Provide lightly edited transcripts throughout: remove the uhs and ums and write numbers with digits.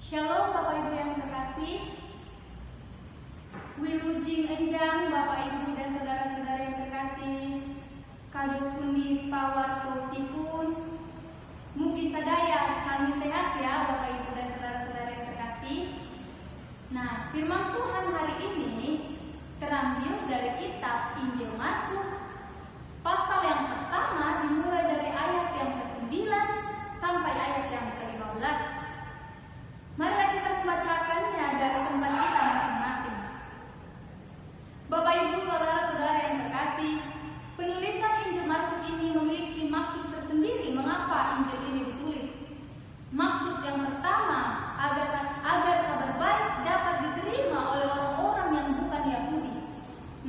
Shalom Bapak Ibu yang terkasih. Wilujeng enjang Bapak Ibu dan saudara-saudara yang terkasih. Kados pundi pawartosipun. Mugi sadaya sami sehat ya Bapak Ibu dan saudara-saudara yang terkasih. Nah, firman Tuhan hari ini terambil dari kitab Injil Markus pasal yang pertama dimulai dari ayat yang ke-9 sampai ayat yang ke-15. Marilah kita membacakannya dari tempat kita masing-masing. Bapak Ibu saudara-saudara yang terkasih, penulisan Injil Markus ini memiliki maksud tersendiri mengapa Injil ini ditulis. Maksud yang pertama, agar kabar baik dapat diterima oleh orang-orang yang bukan Yahudi.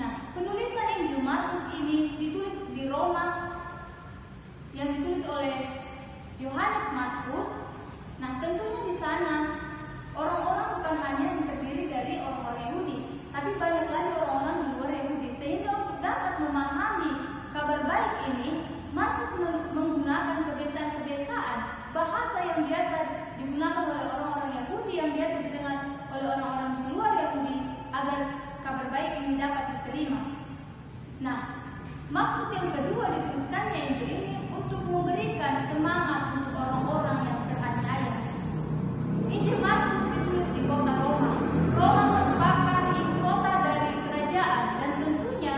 Nah, penulisan Injil Markus ini ditulis di Roma, yang ditulis oleh Yohanes Markus. Nah, tentunya di sana orang-orang bukan hanya yang terdiri dari orang-orang Yahudi, tapi banyak lagi orang-orang di luar Yahudi. Sehingga untuk dapat memahami kabar baik ini, Markus menggunakan kebiasaan-kebiasaan bahasa yang biasa digunakan oleh orang-orang Yahudi, yang biasa didengar oleh orang-orang di luar Yahudi, agar kabar baik ini dapat diterima. Nah, maksud yang kedua dituliskannya Injil ini untuk memberikan semangat untuk orang-orang yang teraniaya. Injil Markus ditulis di kota Roma. Roma merupakan ibu kota dari kerajaan, dan tentunya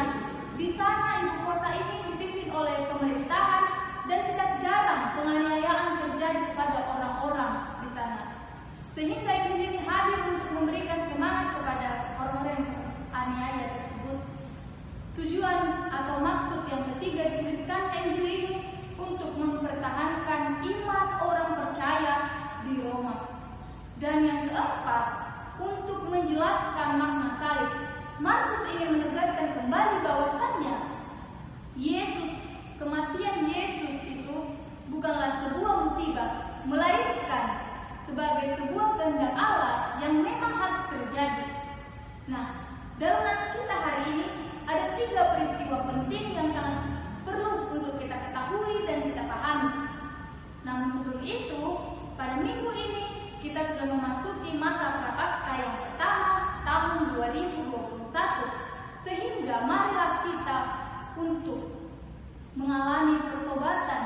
di sana ibu kota ini dipimpin oleh pemerintahan, dan tidak jarang penganiayaan terjadi kepada orang-orang di sana. Sehingga Injil ini hadir untuk memberikan semangat kepada orang-orang yang teraniaya tersebut. Tujuan atau maksud yang ketiga dituliskan Injil ini untuk mempertahankan iman orang percaya di Roma. Dan yang keempat, untuk menjelaskan makna salib. Markus ingin menegaskan kembali bahwasannya kematian Yesus itu bukanlah sebuah musibah, melainkan sebagai sebuah kehendak Allah yang memang harus terjadi. Nah, dalam nats kita hari ini ada 3 peristiwa penting yang sangat perlu untuk kita ketahui dan kita pahami. Namun sebelum itu, pada minggu ini kita sudah memasuki masa Prapaskah yang pertama tahun 2021, sehingga marilah kita untuk mengalami pertobatan,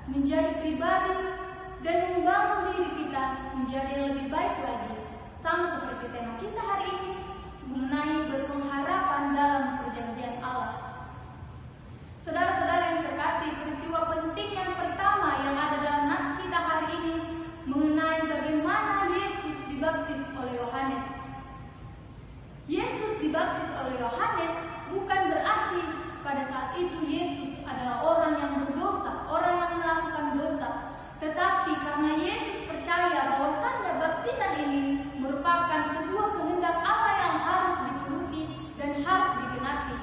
menjadi pribadi, dan membangun diri kita menjadi yang lebih baik lagi. Sama seperti tema kita hari ini mengenai berpengharapan dalam perjanjian Allah. Saudara-saudara yang terkasih, peristiwa penting yang pertama yang ada dalam nats kita hari ini mengenai bagaimana Yesus dibaptis oleh Yohanes. Yesus dibaptis oleh Yohanes bukan berarti pada saat itu Yesus adalah orang yang berdosa, orang yang melakukan dosa. Tetapi karena Yesus percaya bahwasannya baptisan ini merupakan sebuah kehendak Allah yang harus dituruti dan harus digenapi.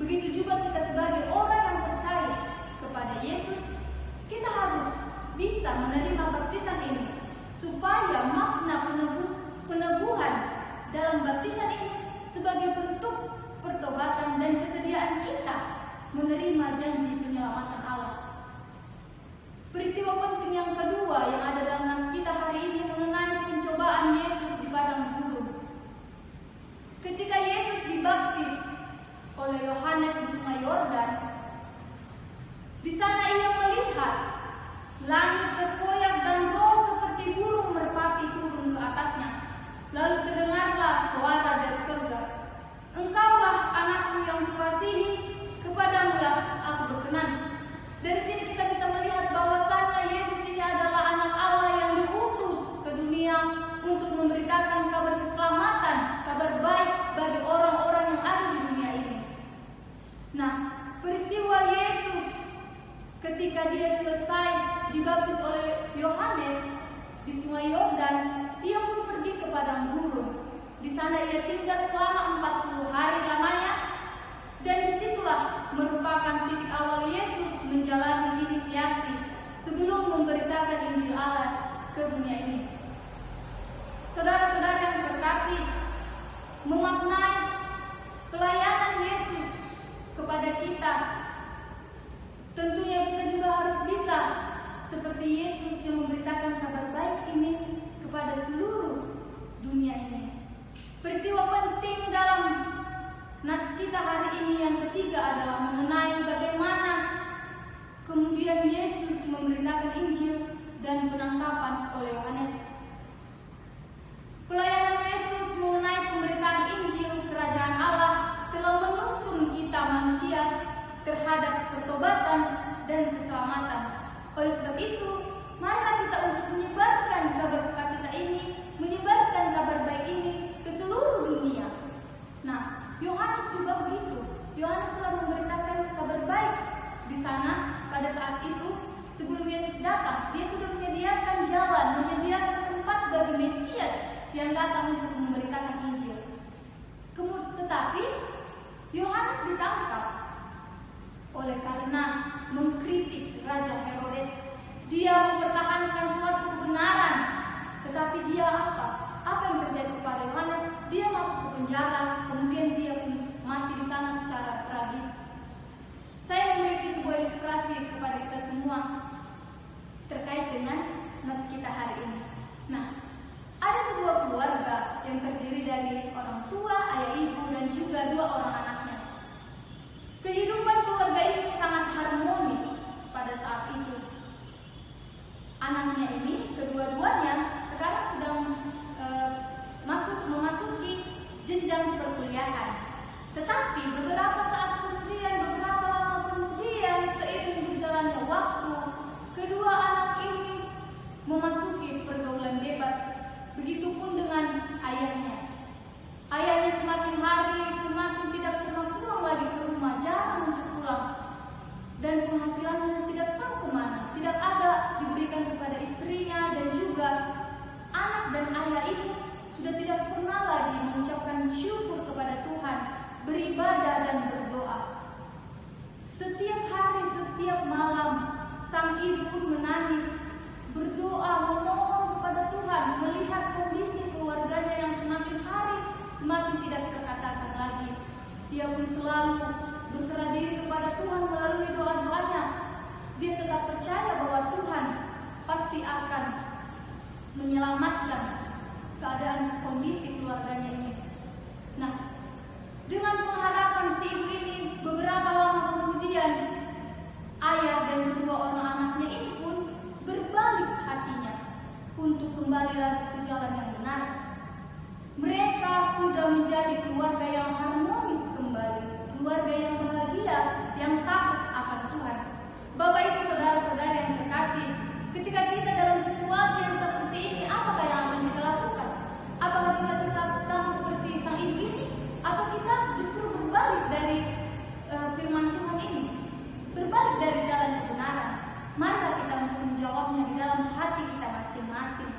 Begitu juga kita sebagai orang yang percaya kepada Yesus, kita harus bisa menerima baptisan ini, supaya makna peneguhan dalam baptisan ini sebagai bentuk pertobatan dan kesediaan kita menerima janji penyelamatan Allah. Peristiwa penting yang kedua yang ada dalam nats kita hari ini mengenai pencobaan Yesus di padang gurun. Ketika Yesus dibaptis oleh Yohanes di Sungai Yordan, di sana ia melihat langit terkoyak dan roh seperti burung merpati turun ke atasnya. Lalu terdengarlah suara dari surga, "Engkaulah anakku yang kukasihi, kepadamulah aku berkenan." Dari sini kita bisa melihat bahwasannya Yesus ini adalah anak Allah yang diutus ke dunia untuk memberitakan kabar keselamatan, kabar baik bagi orang-orang yang ada di dunia ini. Nah, peristiwa Yesus ketika dia selesai dibaptis oleh Yohanes di Sungai Yordan, ia pun pergi ke padang gurun. Di sana ia tinggal selama 40 hari lamanya, dan disitulah merupakan titik awal Yesus menjalani inisiasi sebelum memberitakan Injil Allah ke dunia ini. Saudara-saudara yang terkasih, memaknai pelayanan Yesus kepada kita, tentunya kita juga harus bisa seperti Yesus yang memberitakan kabar baik ini kepada seluruh kita hari ini yang ketiga adalah mengenai bagaimana kemudian Yesus memberitakan Injil dan penangkapan oleh Yohanes. Pelayanan Yesus mengenai pemberitaan Injil Kerajaan Allah telah menuntun kita manusia terhadap pertobatan dan keselamatan. Oleh sebab itu, marilah kita untuk menyebarkan kabar sukacita ini, menyebarkan kabar baik ini ke seluruh dunia. Nah, Yohanes juga begitu. Yohanes telah memberitakan kabar baik di sana pada saat itu. Sebelum Yesus datang, dia sudah menyediakan jalan, menyediakan tempat bagi Mesias yang datang untuk memberitakan Injil. Tetapi Yohanes ditangkap oleh karena mengkritik Raja Herodes. Dia mempertahankan suatu kebenaran, tetapi dia apa? Apa yang terjadi kepada Yohanes? Dia masuk ke penjara, kemudian dia mati di sana secara tragis. Saya memiliki sebuah ilustrasi kepada kita semua terkait dengan nats kita hari ini. Nah, ada sebuah keluarga yang terdiri dari orang tua, ayah ibu, dan juga 2 orang anaknya. Kehidupan keluarga ini sangat harmonis pada saat itu. Anaknya ini, kedua-duanya sekarang sedang memasuki jenjang perkuliahan. Tetapi beberapa lama kemudian, seiring berjalannya waktu, kedua anak ini memasuki pergaulan bebas. Begitupun dengan ayahnya. Ayahnya semakin hari semakin tidak pernah pulang lagi ke rumah, jarang untuk pulang. Dan penghasilannya tidak tahu kemana, tidak ada diberikan kepada istrinya, dan juga anak dan ayah ini sudah tidak pernah lagi mengucapkan syukur kepada Tuhan, beribadah dan berdoa. Setiap hari, setiap malam, sang ibu pun menangis, berdoa, memohon kepada Tuhan, melihat kondisi keluarganya yang semakin hari semakin tidak terkatakan lagi. Dia pun selalu berserah diri kepada Tuhan melalui doa-doanya. Dia tetap percaya bahwa Tuhan pasti akan menyelamatkan keadaan kondisi keluarganya ini. Nah, dengan pengharapan si ibu ini, beberapa lama kemudian ayah dan kedua orang anaknya ini pun berbalik hatinya untuk kembali lagi ke jalan yang benar. Mereka sudah menjadi keluarga yang harmonis kembali, keluarga yang bahagia, yang takut akan Tuhan. Bapak Ibu saudara-saudara yang terkasih, ketika kita dalam situasi yang seperti ini, apakah yang akan kita lakukan? Apakah kita tetap sama seperti sang ibu ini, atau kita justru berbalik dari firman Tuhan ini, berbalik dari jalan kebenaran? Marilah kita untuk menjawabnya di dalam hati kita masing-masing.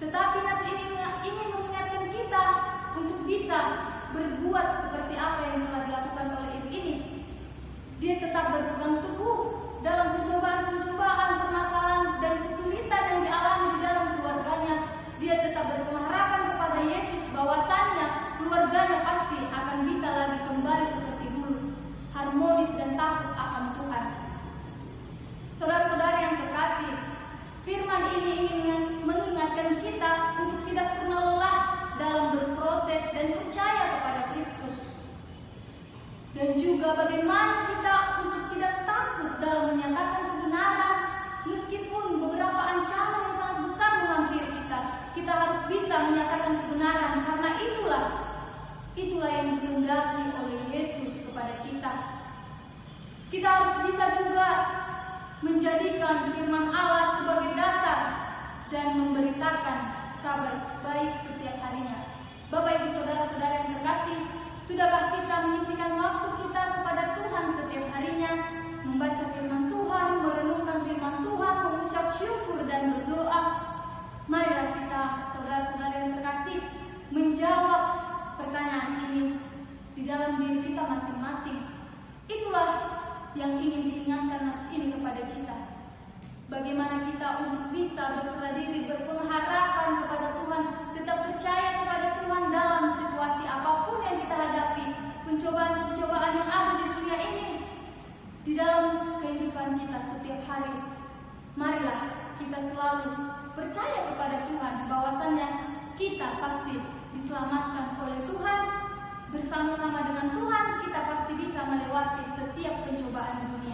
Tetapi nats ini ingin mengingatkan kita untuk bisa berbuat seperti apa yang telah dilakukan oleh ibu ini. Dia tetap berpegang teguh dalam pencobaan-pencobaan, permasalahan dan kesulitan yang dialami di dalam keluarganya. Dia tetap berpengharapan kepada Yesus bahwasannya keluarganya pasti akan bisa lagi kembali seperti dulu, harmonis dan takut akan Tuhan. Saudara-saudara yang terkasih, firman ini ingin mengingatkan kita untuk tidak pernah lelah dalam berproses dan percaya kepada Kristus. Dan juga bagaimana kita untuk tidak takut dalam menyatakan kebenaran, meskipun beberapa ancaman yang sangat besar menghampiri kita. Kita harus bisa menyatakan kebenaran, karena itulah yang dikehendaki oleh Yesus kepada kita. Kita harus bisa juga menjadikan firman Allah sebagai dasar dan memberitakan kabar baik setiap harinya. Bapak Ibu saudara-saudara yang terkasih, sudahkah kita menyisihkan waktu kita kepada Tuhan setiap harinya, membaca firman Tuhan, merenungkan firman Tuhan, mengucap syukur dan berdoa? Marilah kita saudara-saudara yang terkasih menjawab pertanyaan ini di dalam diri kita masing-masing. Itulah yang ingin diingatkan nats ini kepada kita. Bagaimana kita untuk bisa berserah diri, berpengharapan kepada Tuhan, tetap percaya kepada Tuhan dalam situasi apapun yang kita hadapi, pencobaan-pencobaan yang ada di dunia ini, di dalam kehidupan kita setiap hari. Marilah kita selalu percaya kepada Tuhan bahwasannya kita pasti diselamatkan oleh Tuhan, bersama-sama dengan Tuhan, kita pasti bisa melewati setiap pencobaan dunia